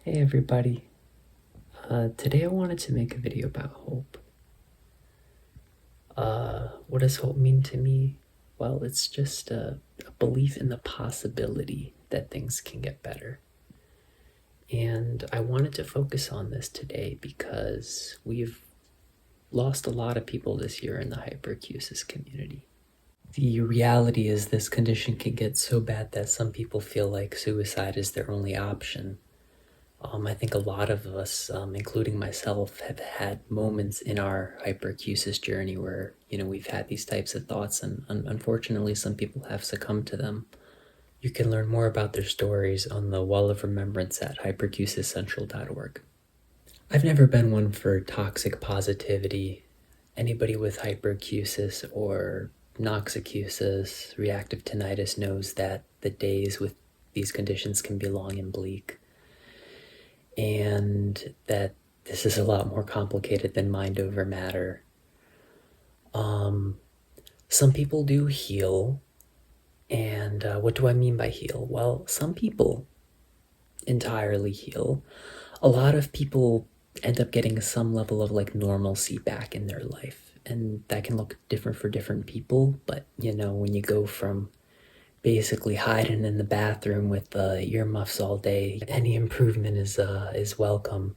Hey everybody, today I wanted to make a video about hope. What does hope mean to me? Well, it's just a belief in the possibility that things can get better. And I wanted to focus on this today because we've lost a lot of people this year in the hyperacusis community. The reality is this condition can get so bad that some people feel like suicide is their only option. I think a lot of us, including myself, have had moments in our hyperacusis journey where, we've had these types of thoughts, and unfortunately, some people have succumbed to them. You can learn more about their stories on the Wall of Remembrance at hyperacusiscentral.org. I've never been one for toxic positivity. Anybody with hyperacusis or noxacusis, reactive tinnitus, knows that the days with these conditions can be long and bleak, and that this is a lot more complicated than mind over matter. Some people do heal, and what do I mean by heal? Well, some people entirely heal. A lot of people end up getting some level of normalcy back in their life, and that can look different for different people, but when you go from basically hiding in the bathroom with earmuffs all day, any improvement is welcome.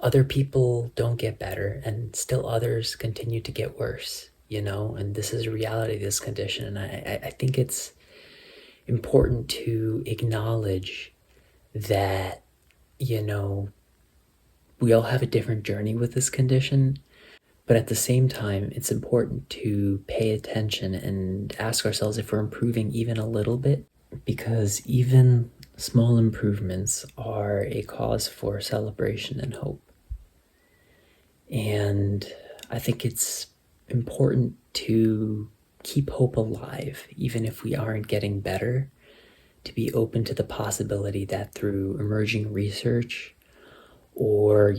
Other people don't get better, and still others continue to get worse, and this is a reality of this condition. And I think it's important to acknowledge that, we all have a different journey with this condition. But at the same time, it's important to pay attention and ask ourselves if we're improving even a little bit, because even small improvements are a cause for celebration and hope. And I think it's important to keep hope alive, even if we aren't getting better, to be open to the possibility that through emerging research or,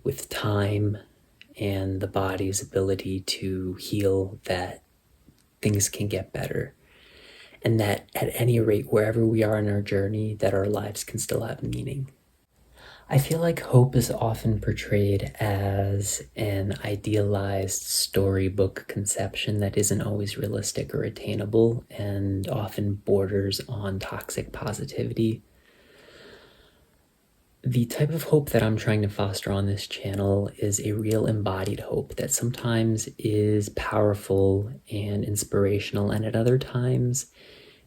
with time and the body's ability to heal, that things can get better. And that at any rate, wherever we are in our journey, that our lives can still have meaning. I feel like hope is often portrayed as an idealized storybook conception that isn't always realistic or attainable, and often borders on toxic positivity. The type of hope that I'm trying to foster on this channel is a real embodied hope that sometimes is powerful and inspirational, and at other times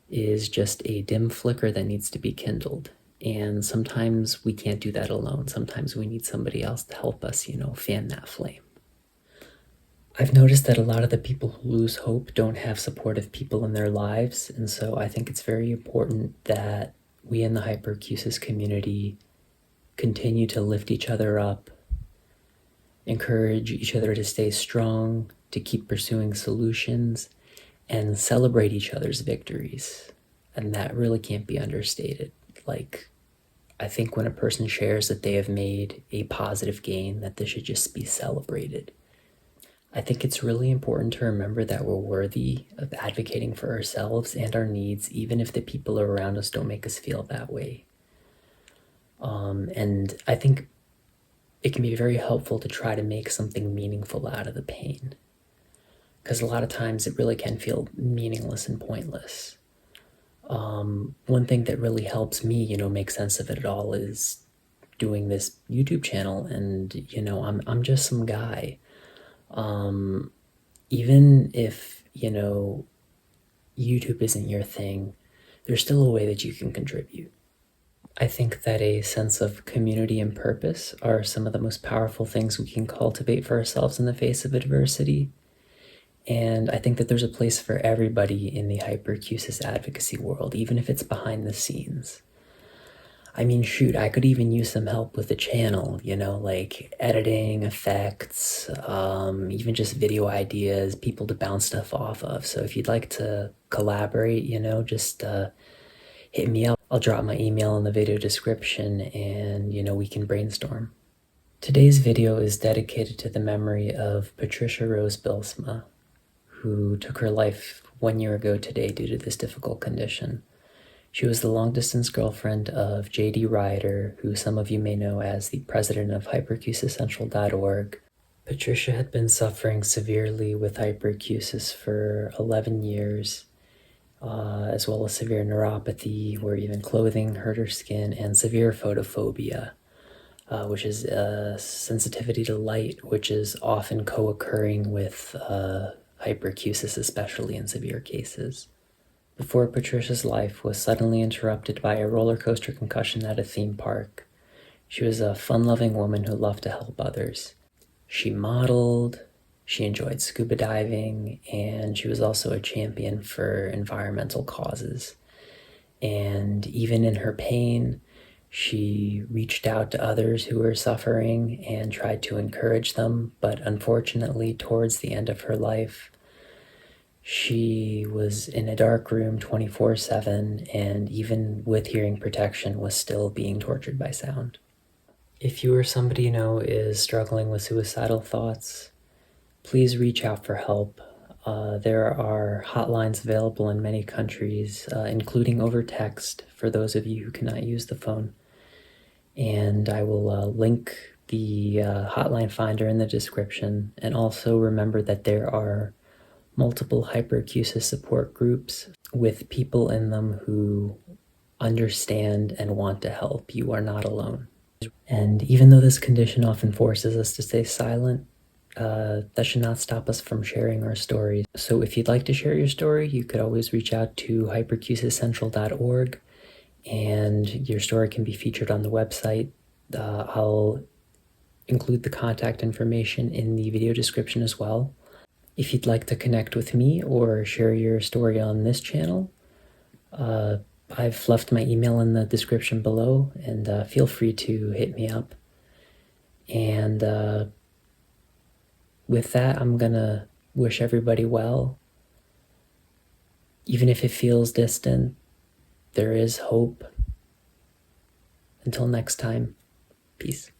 is just a dim flicker that needs to be kindled. And sometimes we can't do that alone. Sometimes we need somebody else to help us, fan that flame. I've noticed that a lot of the people who lose hope don't have supportive people in their lives, and so I think it's very important that we in the hyperacusis community continue to lift each other up, encourage each other to stay strong, to keep pursuing solutions, and celebrate each other's victories. And that really can't be understated. I think when a person shares that they have made a positive gain, that this should just be celebrated. I think it's really important to remember that we're worthy of advocating for ourselves and our needs, even if the people around us don't make us feel that way. And I think it can be very helpful to try to make something meaningful out of the pain, because a lot of times it really can feel meaningless and pointless. One thing that really helps me, make sense of it all is doing this YouTube channel, and I'm just some guy. Even if YouTube isn't your thing, there's still a way that you can contribute. I think that a sense of community and purpose are some of the most powerful things we can cultivate for ourselves in the face of adversity. And I think that there's a place for everybody in the hyperacusis advocacy world, even if it's behind the scenes. I mean, shoot, I could even use some help with the channel, like editing, effects, even just video ideas, people to bounce stuff off of. So if you'd like to collaborate, just hit me up. I'll drop my email in the video description, and we can brainstorm. Today's video is dedicated to the memory of Patricia Rose Bilsma, who took her life 1 year ago today due to this difficult condition. She was the long-distance girlfriend of J.D. Ryder, who some of you may know as the president of Hyperacusis.org. Patricia had been suffering severely with hyperacusis for 11 years, as well as severe neuropathy, where even clothing hurt her skin, and severe photophobia, which is sensitivity to light, which is often co-occurring with hyperacusis, especially in severe cases. Before Patricia's life was suddenly interrupted by a roller coaster concussion at a theme park. She was a fun-loving woman who loved to help others. She modeled, she enjoyed scuba diving, and she was also a champion for environmental causes. And even in her pain, she reached out to others who were suffering and tried to encourage them, but unfortunately, towards the end of her life, she was in a dark room 24/7, and even with hearing protection, was still being tortured by sound. If you or somebody you know is struggling with suicidal thoughts, please reach out for help. There are hotlines available in many countries, including over text for those of you who cannot use the phone. And I will link the hotline finder in the description. And also remember that there are multiple hyperacusis support groups with people in them who understand and want to help. You are not alone. And even though this condition often forces us to stay silent, that should not stop us from sharing our stories. So if you'd like to share your story, you could always reach out to hyperacusiscentral.org, and your story can be featured on the website. I'll include the contact information in the video description as well. If you'd like to connect with me or share your story on this channel, I've left my email in the description below, and feel free to hit me up. And with that, I'm gonna wish everybody well. Even if it feels distant, there is hope. Until next time, peace.